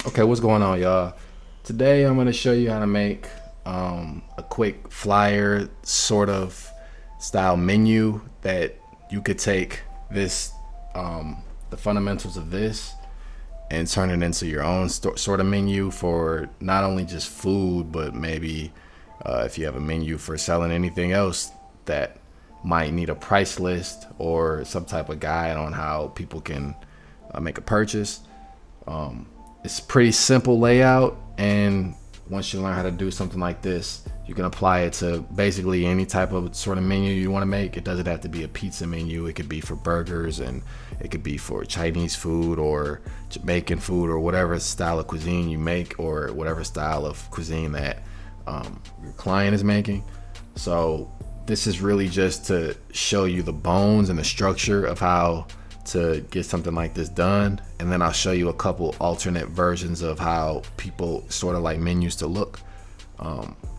Okay, what's going on, y'all? Today I'm going to show you how to make a quick flyer sort of style menu that you could take this, the fundamentals of this, and turn it into your own sort of menu for not only just food, but maybe if you have a menu for selling anything else that might need a price list or some type of guide on how people can make a purchase. It's pretty simple layout, and once you learn how to do something like this, you can apply it to basically any type of sort of menu you want to make. It doesn't have to be a pizza menu. It could be for burgers, and it could be for Chinese food or Jamaican food or whatever style of cuisine you make, or whatever style of cuisine that your client is making. So this is really just to show you the bones and the structure of how to get something like this done, and then I'll show you a couple alternate versions of how people sort of like menus to look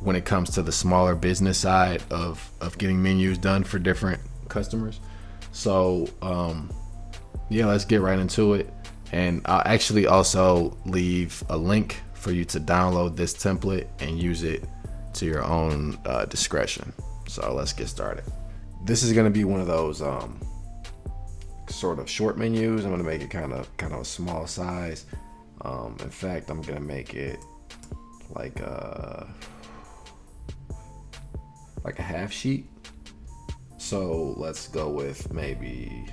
when it comes to the smaller business side of getting menus done for different customers. So yeah, let's get right into it, and I'll actually also leave a link for you to download this template and use it to your own discretion. So let's get started. This is going to be one of those sort of short menus. I'm gonna make it kind of a small size. In fact, I'm gonna make it like a half sheet. So let's go with maybe,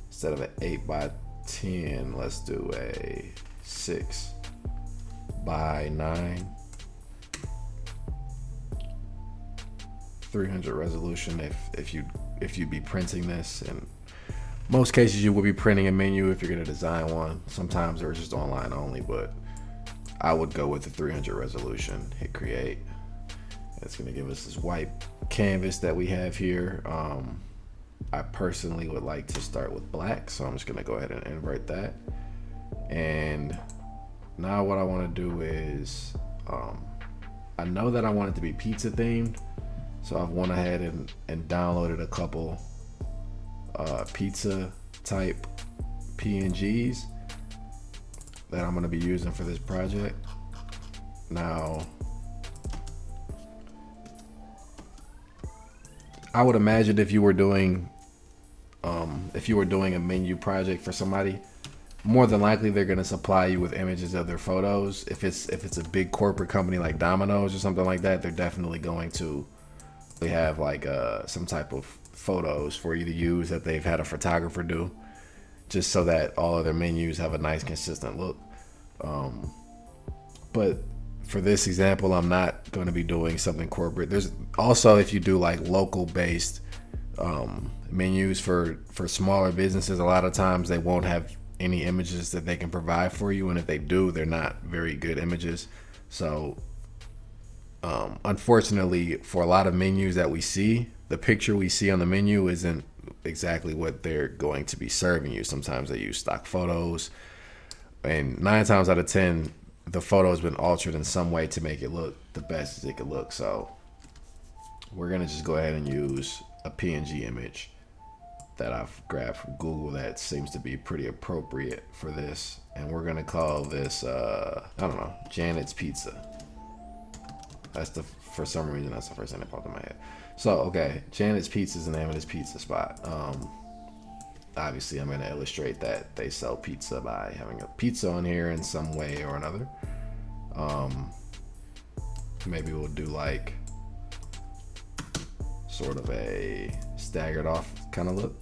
instead of an 8 by 10, let's do a 6 by 9, 300 resolution if you'd be printing this. And most cases you will be printing a menu if you're going to design one. Sometimes they're just online only, but I would go with the 300 resolution. Hit create. It's going to give us this white canvas that we have here. I personally would like to start with black, so I'm just going to go ahead and invert that. And now what I want to do is, I know that I want it to be pizza themed, so I've went ahead and downloaded a couple pizza type PNGs that I'm going to be using for this project. Now, I would imagine if you were doing a menu project for somebody, more than likely they're going to supply you with images of their photos. If it's a big corporate company like Domino's or something like that, they're definitely going to have like some type of photos for you to use that they've had a photographer do, just so that all of their menus have a nice consistent look. But for this example, I'm not going to be doing something corporate. There's also, if you do like local based menus for smaller businesses, a lot of times they won't have any images that they can provide for you, and if they do, they're not very good images. So unfortunately, for a lot of menus that we see, the picture we see on the menu isn't exactly what they're going to be serving you. Sometimes they use stock photos, and 9 times out of 10, the photo has been altered in some way to make it look the best as it could look. So we're gonna just go ahead and use a PNG image that I've grabbed from Google that seems to be pretty appropriate for this, and we're gonna call this I don't know, Janet's Pizza. For some reason, that's the first thing that popped in my head. So, okay, Janet's Pizza is the name of this pizza spot. Obviously, I'm going to illustrate that they sell pizza by having a pizza on here in some way or another. Maybe we'll do like sort of a staggered off kind of look.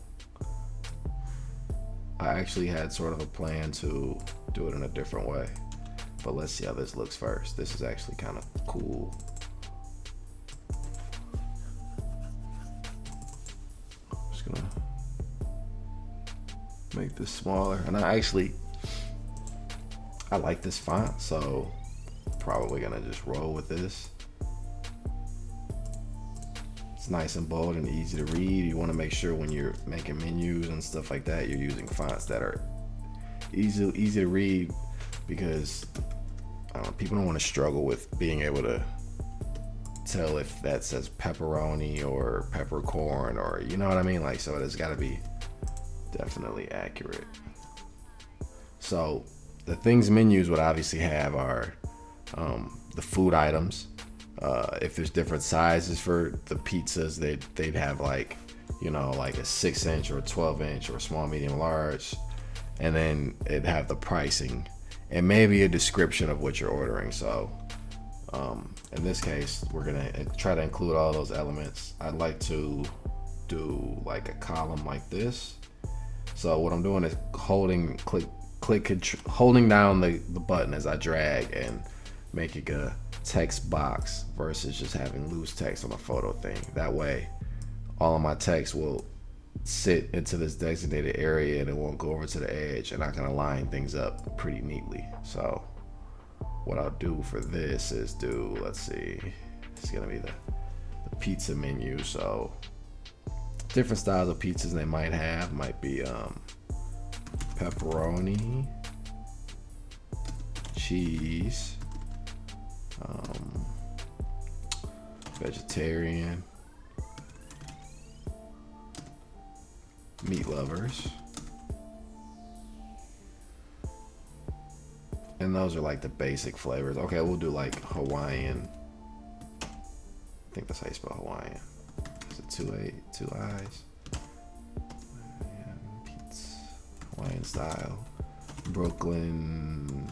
I actually had sort of a plan to do it in a different way, but let's see how this looks first. This is actually kind of cool. I'm just gonna make this smaller, and I like this font, so probably gonna just roll with this. It's nice and bold and easy to read. You want to make sure when you're making menus and stuff like that, you're using fonts that are easy to read, because people don't want to struggle with being able to tell if that says pepperoni or peppercorn, or you know what I mean. Like, so it's got to be definitely accurate. So the things menus would obviously have are the food items. If there's different sizes for the pizzas, they'd have like, you know, like a 6-inch or a 12-inch or a small, medium, large, and then it'd have the pricing and maybe a description of what you're ordering. So in this case, we're gonna try to include all those elements. I'd like to do like a column like this. So what I'm doing is holding down the button as I drag and making a text box versus just having loose text on a photo thing. That way, all of my text will sit into this designated area and it won't go over to the edge, and I can align things up pretty neatly. So what I'll do for this is let's see, it's gonna be the pizza menu. So different styles of pizzas they might have might be pepperoni, cheese, vegetarian, meat lovers, and those are like the basic flavors. Okay, we'll do like Hawaiian. I think that's how you spell Hawaiian. Is it two I's? Pizza, Hawaiian style, Brooklyn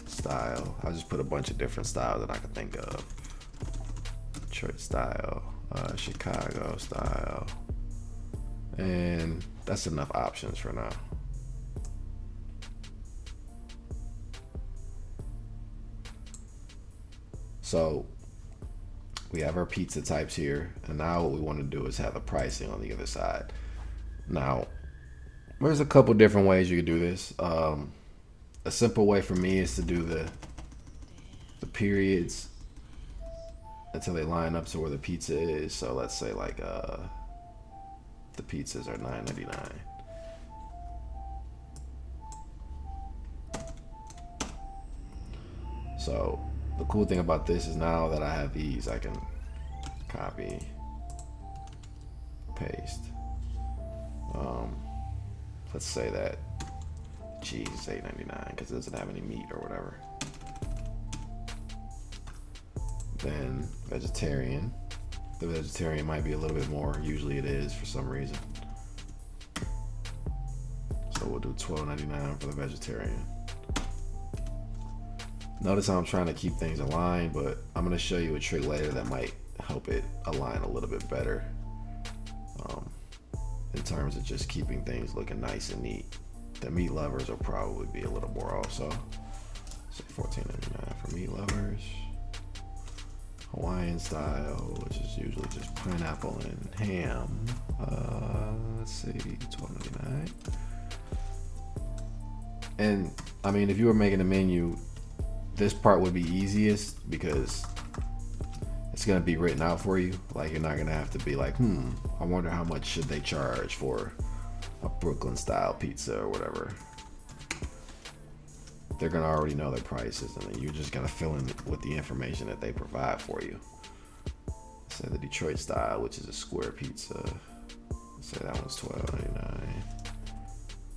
style. I'll just put a bunch of different styles that I can think of. Detroit style, Chicago style, and that's enough options for now. So we have our pizza types here, and now what we want to do is have the pricing on the other side. Now, there's a couple different ways you could do this. A simple way for me is to do the periods until they line up to where the pizza is. So let's say like the pizzas are $9.99. So the cool thing about this is now that I have these, I can copy, paste. Let's say that cheese is $8.99 because it doesn't have any meat or whatever. Then vegetarian. The vegetarian might be a little bit more. Usually it is for some reason. So we'll do $12.99 for the vegetarian. Notice how I'm trying to keep things aligned, but I'm going to show you a trick later that might help it align a little bit better in terms of just keeping things looking nice and neat. The meat lovers will probably be a little more also. So $14.99 for meat lovers. Hawaiian style, which is usually just pineapple and ham. Let's see, $12.99. And I mean, if you were making a menu, this part would be easiest because it's gonna be written out for you. Like you're not gonna have to be like, I wonder how much should they charge for a Brooklyn style pizza or whatever. They're gonna already know their prices, and then you're just gonna fill in with the information that they provide for you. Say the Detroit style, which is a square pizza. Say that one's $12.99.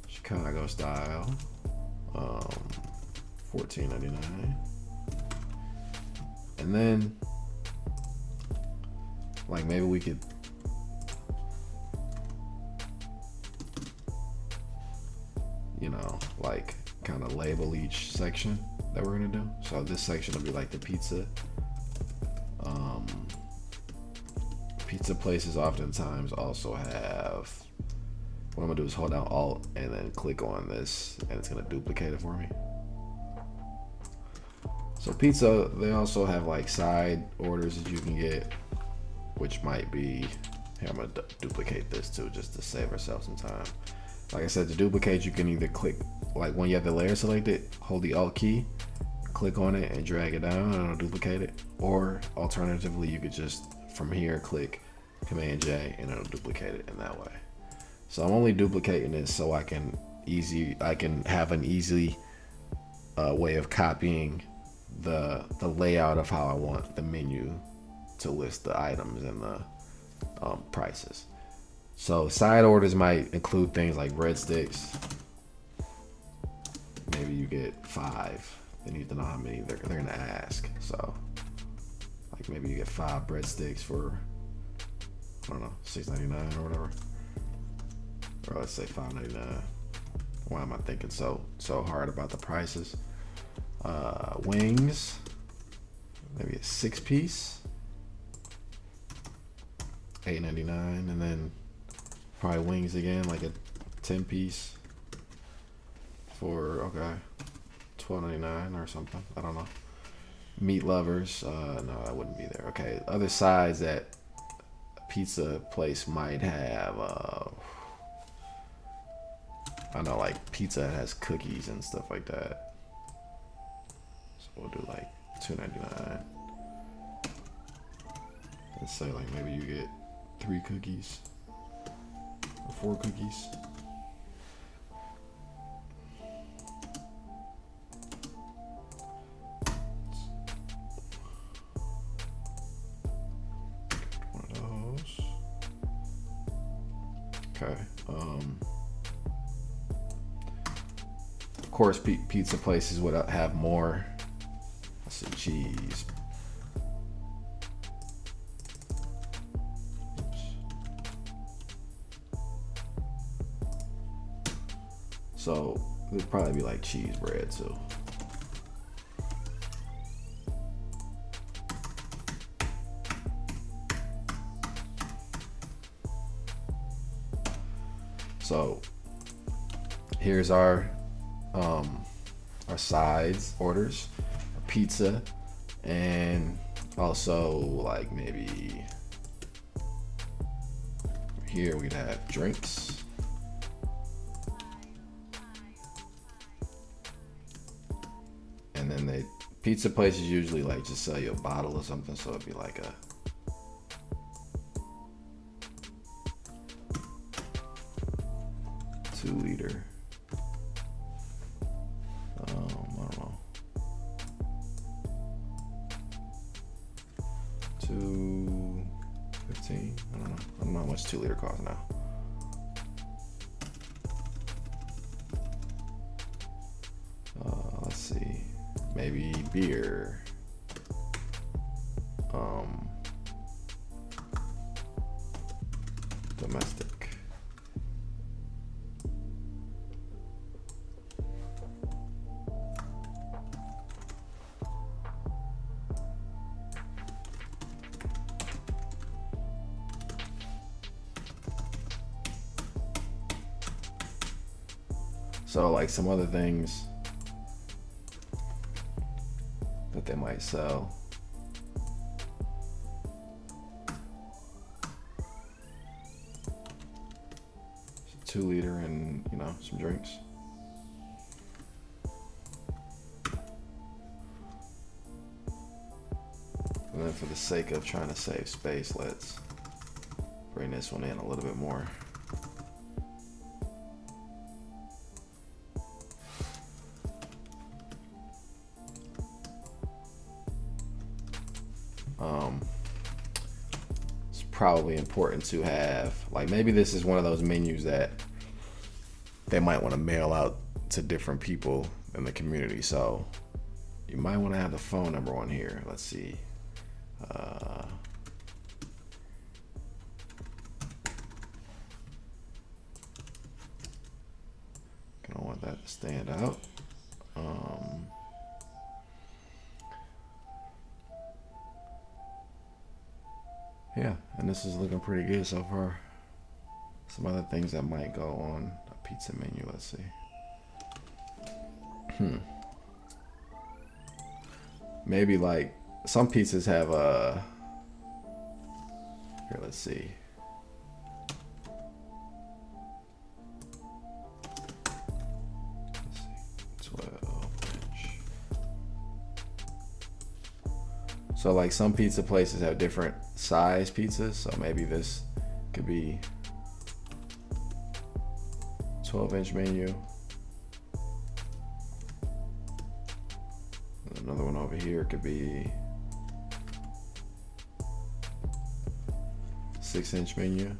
Chicago style, $14.99. And then, like maybe we could like kind of label each section that we're gonna do. So this section will be like the pizza. Pizza places oftentimes also have, what I'm gonna do is hold down Alt and then click on this, and it's gonna duplicate it for me. So pizza, they also have like side orders that you can get, which might be, here I'm gonna duplicate this too just to save ourselves some time. Like I said, to duplicate, you can either click, like when you have the layer selected, hold the Alt key, click on it and drag it down and it'll duplicate it. Or alternatively, you could just from here click Command J and it'll duplicate it in that way. So I'm only duplicating this so I can have an easy way of copying the layout of how I want the menu to list the items and the prices. So side orders might include things like breadsticks, maybe you get 5. They need to know how many they're gonna ask. So like maybe you get 5 breadsticks for, I don't know, $6.99 or whatever. Or let's say $5.99. Why am I thinking so hard about the prices? Wings, maybe a 6-piece, $8.99, and then probably wings again, like a 10-piece for $12.99 or something. I don't know. Meat lovers, no, that wouldn't be there. Okay, other sides that a pizza place might have. I know, like pizza has cookies and stuff like that. So we'll do like $2.99. Let's say like maybe you get 3 cookies or 4 cookies. One of those. Okay. Of course, pizza places would have more. Let's see, cheese. Oops. So it'd probably be like cheese bread too. So here's our sides orders, pizza, and also like maybe here we'd have drinks. And then pizza places usually like just sell you a bottle or something, so it'd be like a $2-liter. I don't know. 2.15. I don't know how much 2-liter costs now. Let's see. Maybe beer. Domestic. So like some other things that they might sell. It's a 2-liter and, you know, some drinks. And then for the sake of trying to save space, let's bring this one in a little bit more. It's probably important to have, like, maybe this is one of those menus that they might want to mail out to different people in the community. So you might want to have the phone number on here. Let's see. I don't want that to stand out. Yeah, and this is looking pretty good so far. Some other things that might go on a pizza menu. Let's see. Maybe like some pizzas have a. Here, let's see. Let's see. 12-inch. So like some pizza places have different size pizzas. So maybe this could be 12-inch menu. Another one over here could be 6-inch menu.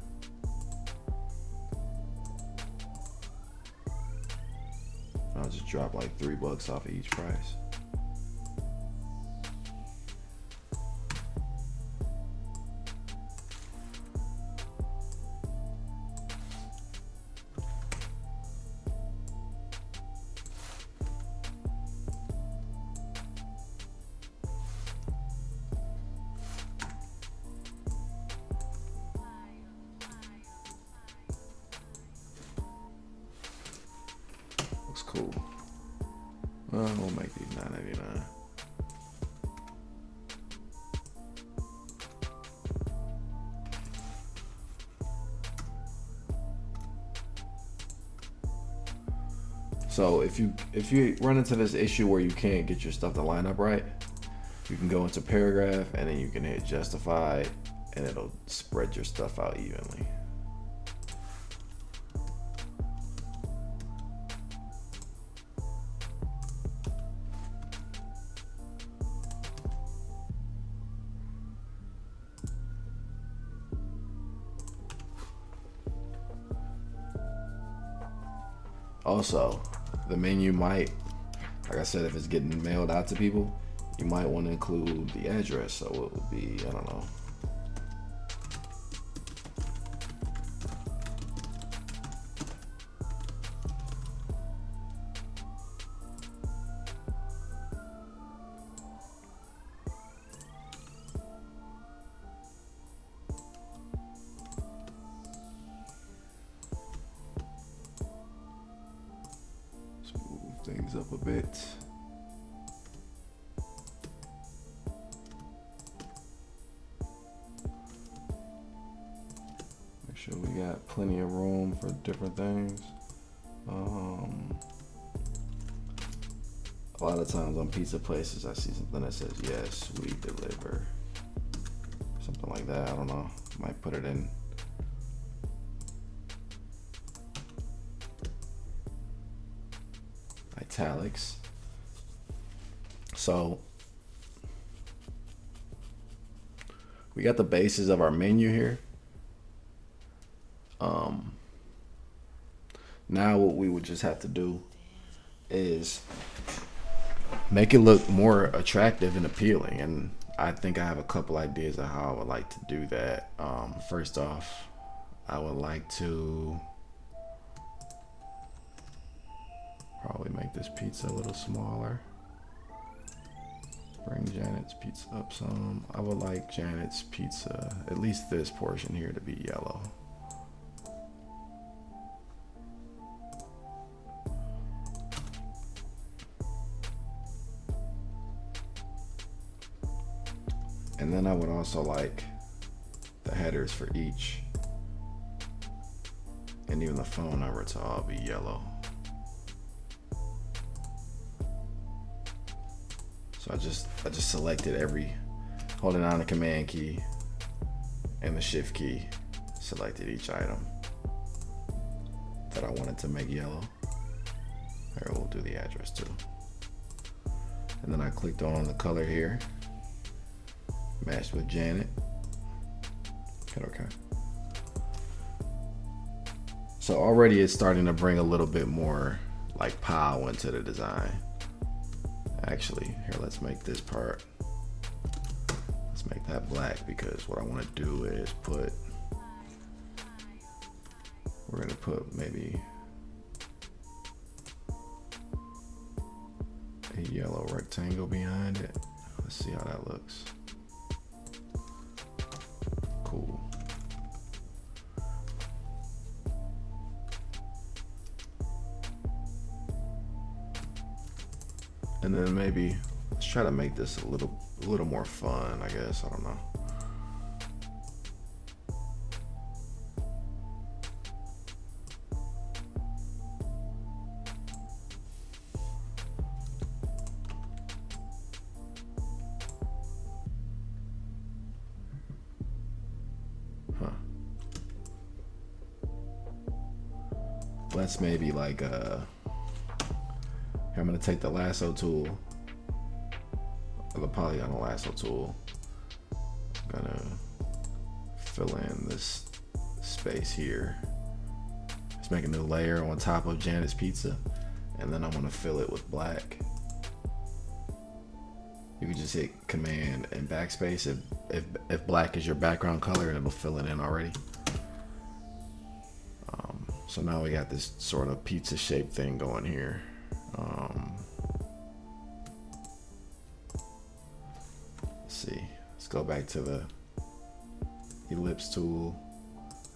I'll just drop like $3 off of each price. Looks cool. We'll make these $9.99. So if you run into this issue where you can't get your stuff to line up right, you can go into paragraph and then you can hit justify and it'll spread your stuff out evenly. Also, the menu might, like I said, if it's getting mailed out to people, you might want to include the address. So it would be, I don't know. Things up a bit. Make sure we got plenty of room for different things. A lot of times on pizza places I see something that says yes, we deliver. Something like that, I don't know. Might put it in italics. So we got the basis of our menu here. Now what we would just have to do is make it look more attractive and appealing, and I think I have a couple ideas of how I would like to do that. First off, I would like to probably make this pizza a little smaller. Bring Janet's pizza up some. I would like Janet's pizza, at least this portion here, to be yellow. And then I would also like the headers for each, and even the phone number, to all be yellow. So I just selected every, holding down the command key and the shift key, selected each item that I wanted to make yellow. Here, we'll do the address too. And then I clicked on the color here, matched with Janet. Hit OK. So already it's starting to bring a little bit more like pow into the design. Actually, here, let's make this part, let's make that black, because what I want to do is we're gonna put maybe a yellow rectangle behind it. Let's see how that looks. Cool. And then maybe let's try to make this a little more fun, I guess. I don't know. Let's maybe like here, I'm gonna take the lasso tool, or the polygonal lasso tool. I'm gonna fill in this space here. Let's make a new layer on top of Janet's pizza, and then I'm gonna fill it with black. You can just hit Command and backspace if black is your background color, and it'll fill it in already. So now we got this sort of pizza shaped thing going here. Let's see. Let's go back to the ellipse tool.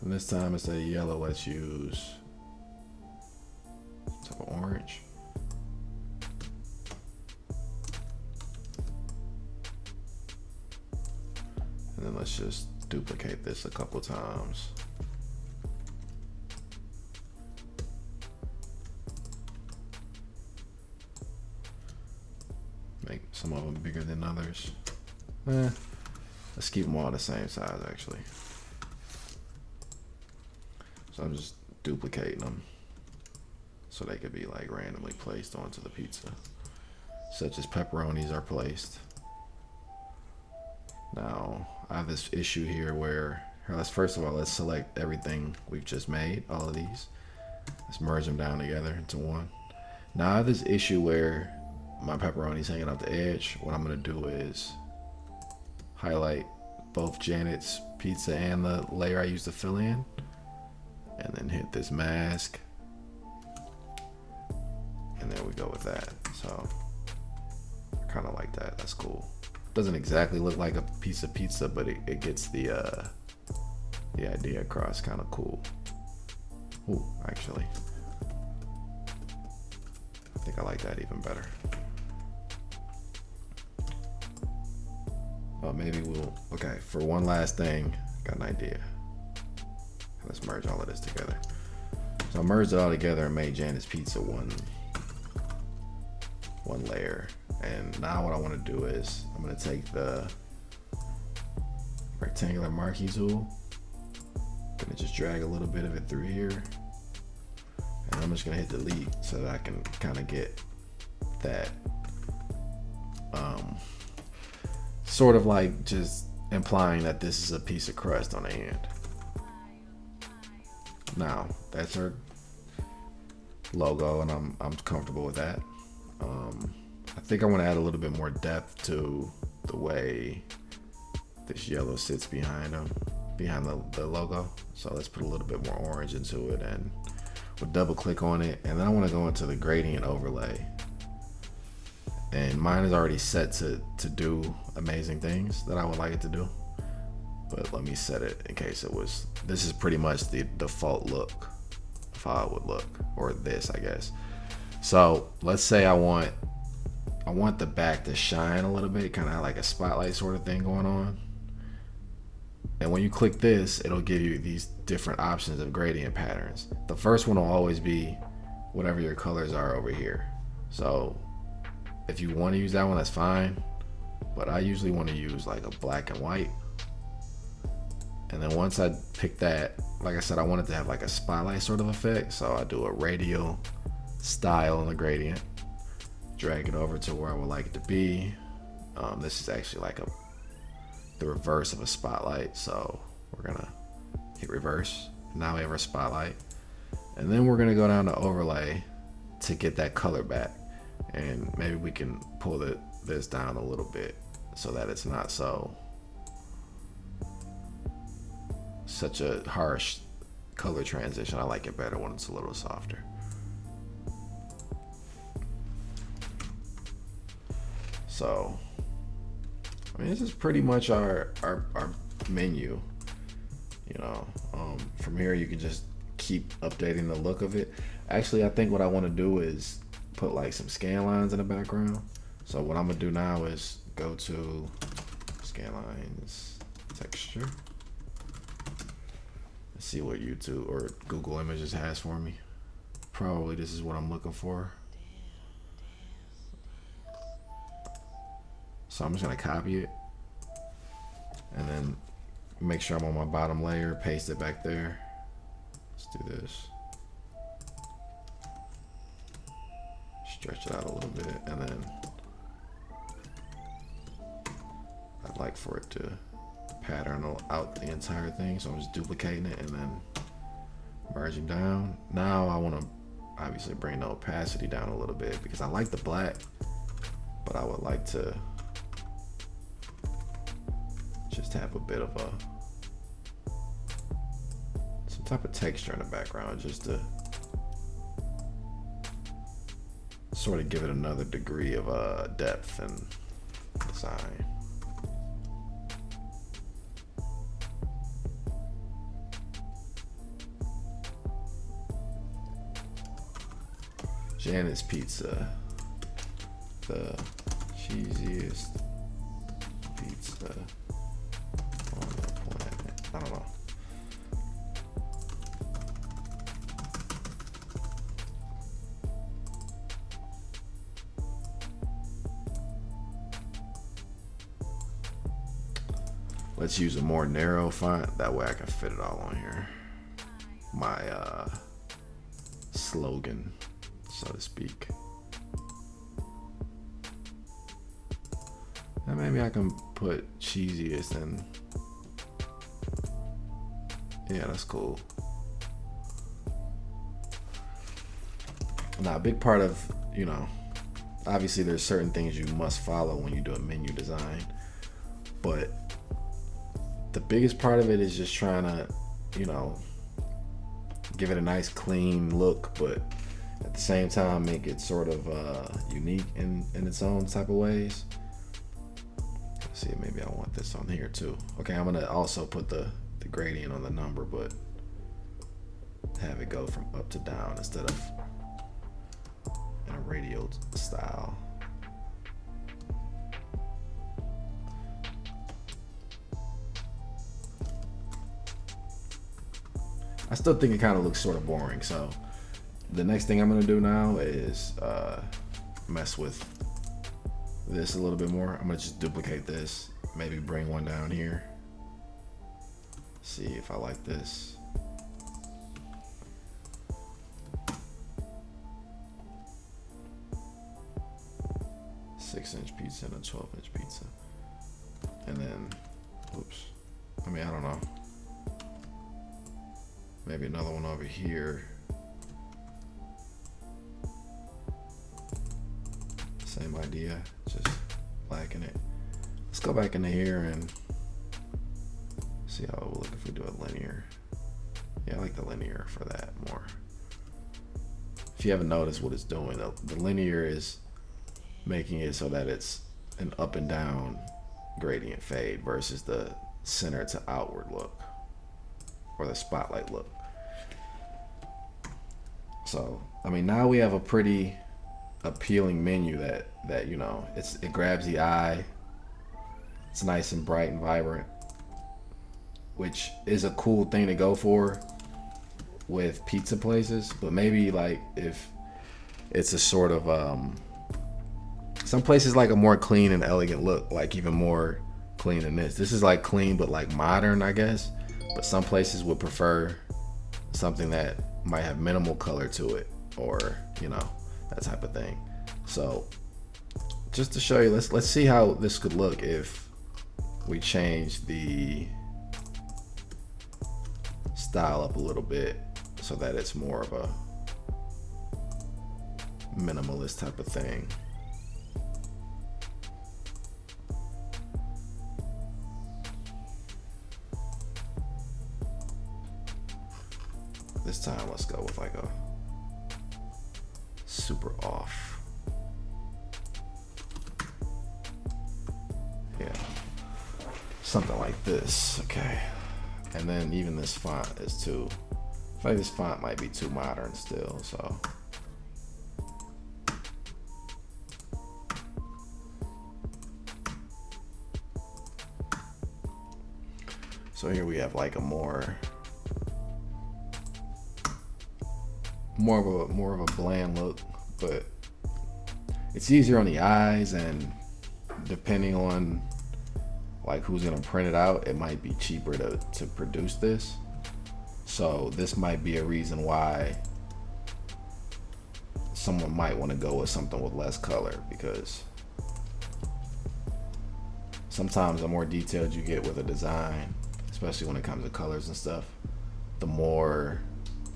And this time instead of yellow, let's use some type of orange. And then let's just duplicate this a couple times. Make some of them bigger than others. Let's keep them all the same size actually. So I'm just duplicating them so they could be like randomly placed onto the pizza, such as pepperonis are placed. Now I have this issue here where, first of all, let's select everything we've just made, all of these. Let's merge them down together into one. Now I have this issue where my pepperoni's hanging off the edge. What I'm gonna do is highlight both Janet's pizza and the layer I used to fill in, and then hit this mask, and there we go with that. So I kind of like that. That's cool. Doesn't exactly look like a piece of pizza, but it gets the idea across. Kind of cool. Ooh, actually, I think I like that even better. Maybe we'll, okay, for one last thing, got an idea. Let's merge all of this together. So I merged it all together and made Janet's pizza one layer. And now what I want to do is I'm going to take the rectangular marquee tool. I'm going to just drag a little bit of it through here. And I'm just going to hit delete so that I can kind of get that sort of like just implying that this is a piece of crust on the end. Now that's our logo, and I'm comfortable with that. I think I want to add a little bit more depth to the way this yellow sits behind the logo. So let's put a little bit more orange into it, and we'll double click on it, and then I want to go into the gradient overlay. And mine is already set to do amazing things that I would like it to do. But let me set it in case it was, this is pretty much the default look of how it would look, or this, I guess. So let's say I want the back to shine a little bit, kind of like a spotlight sort of thing going on. And when you click this, it'll give you these different options of gradient patterns. The first one will always be whatever your colors are over here. So if you want to use that one, that's fine. But I usually want to use like a black and white. And then once I pick that, like I said, I want it to have like a spotlight sort of effect. So I do a radial style in the gradient, drag it over to where I would like it to be. This is actually like the reverse of a spotlight. So we're gonna hit reverse. Now we have our spotlight. And then we're gonna go down to overlay to get that color back. And maybe we can pull this down a little bit so that it's not such a harsh color transition. I like it better when it's a little softer. So, I mean, this is pretty much our menu. You know, from here you can just keep updating the look of it. Actually, I think what I want to do is put like some scan lines in the background. So what I'm gonna do now is go to scan lines, texture. Let's see what YouTube or Google Images has for me. Probably this is what I'm looking for. So I'm just gonna copy it and then make sure I'm on my bottom layer, paste it back there. Let's do this. Stretch it out a little bit, and then I'd like for it to pattern out the entire thing. So I'm just duplicating it and then merging down. Now I want to obviously bring the opacity down a little bit because I like the black, but I would like to just have a bit of some type of texture in the background, just to sort of give it another degree of depth and design. Janet's Pizza, the cheesiest pizza on the planet. I don't know. Let's use a more narrow font. That way I can fit it all on here. My slogan, so to speak. And maybe I can put cheesiest and yeah, that's cool. Now, a big part of, you know, obviously there's certain things you must follow when you do a menu design, but the biggest part of it is just trying to, you know, give it a nice clean look, but at the same time make it sort of unique in its own type of ways. Let's see, maybe I want this on here too. Okay, I'm gonna also put the gradient on the number, but have it go from up to down instead of in a radial style. I still think it kind of looks sort of boring, so the next thing I'm gonna do now is mess with this a little bit more. I'm gonna just duplicate this, maybe bring one down here. See if I like this. Six-inch pizza and a 12-inch pizza. And then, oops. I mean, I don't know. Maybe another one over here. Same idea, just blacking it. Let's go back into here and see how it will look if we do a linear. Yeah, I like the linear for that more. If you haven't noticed what it's doing, the linear is making it so that it's an up and down gradient fade versus the center to outward look, or the spotlight look. So, I mean, now we have a pretty appealing menu that you know, it grabs the eye. It's nice and bright and vibrant, which is a cool thing to go for with pizza places. But maybe like if it's a sort of some places like a more clean and elegant look, like even more clean than this. This is like clean but like modern, I guess. But some places would prefer something that might have minimal color to it, or you know, that type of thing. So just to show you, let's see how this could look if we change the style up a little bit so that it's more of a minimalist type of thing. This time let's go with like a super off. Yeah, something like this. Okay, and then even this font is too, I feel like this font might be too modern still, so here we have like a more of a bland look, but it's easier on the eyes, and depending on like who's gonna print it out, it might be cheaper to produce this. So this might be a reason why someone might want to go with something with less color, because sometimes the more detailed you get with a design, especially when it comes to colors and stuff, the more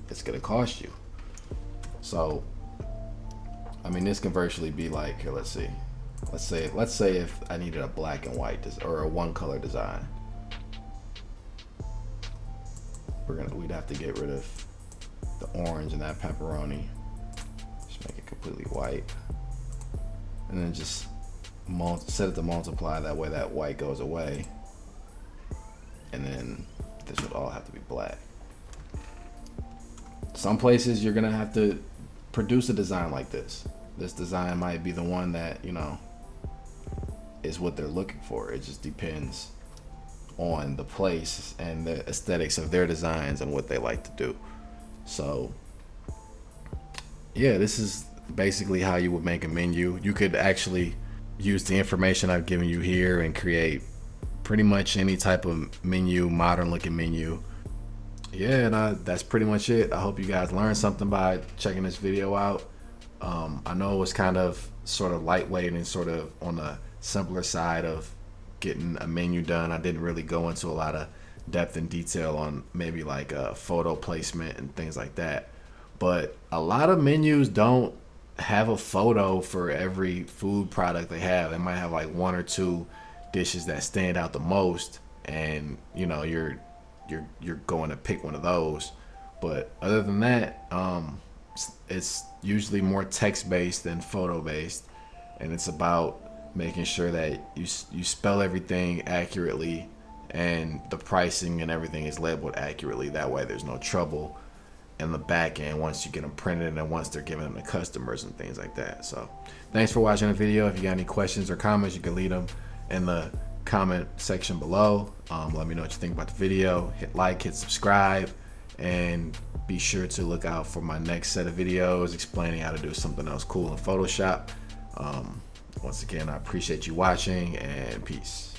it's gonna cost you. So I mean, this can virtually be like, here, let's see. Let's say if I needed a black and white or a one color design, we'd have to get rid of the orange and that pepperoni. Just make it completely white, and then just set it to multiply. That way, that white goes away, and then this would all have to be black. Some places you're gonna have to produce a design like this. This design might be the one that, you know, is what they're looking for. It just depends on the place and the aesthetics of their designs and what they like to do. So yeah, this is basically how you would make a menu. You could actually use the information I've given you here and create pretty much any type of menu, modern looking menu. Yeah, and that's pretty much it. I hope you guys learned something by checking this video out. I know it was kind of sort of lightweight and sort of on the simpler side of getting a menu done. I didn't really go into a lot of depth and detail on maybe like photo placement and things like that. But a lot of menus don't have a photo for every food product they have. They might have like one or two dishes that stand out the most, and you know you're going to pick one of those. But other than that, it's usually more text-based than photo-based, and it's about making sure that you spell everything accurately and the pricing and everything is labeled accurately. That way there's no trouble in the back end once you get them printed and once they're giving them to customers and things like that. So thanks for watching the video. If you got any questions or comments, you can leave them in the comment section below. Let me know what you think about the video. Hit like, hit subscribe, and be sure to look out for my next set of videos explaining how to do something else cool in Photoshop. Once again, I appreciate you watching, and peace.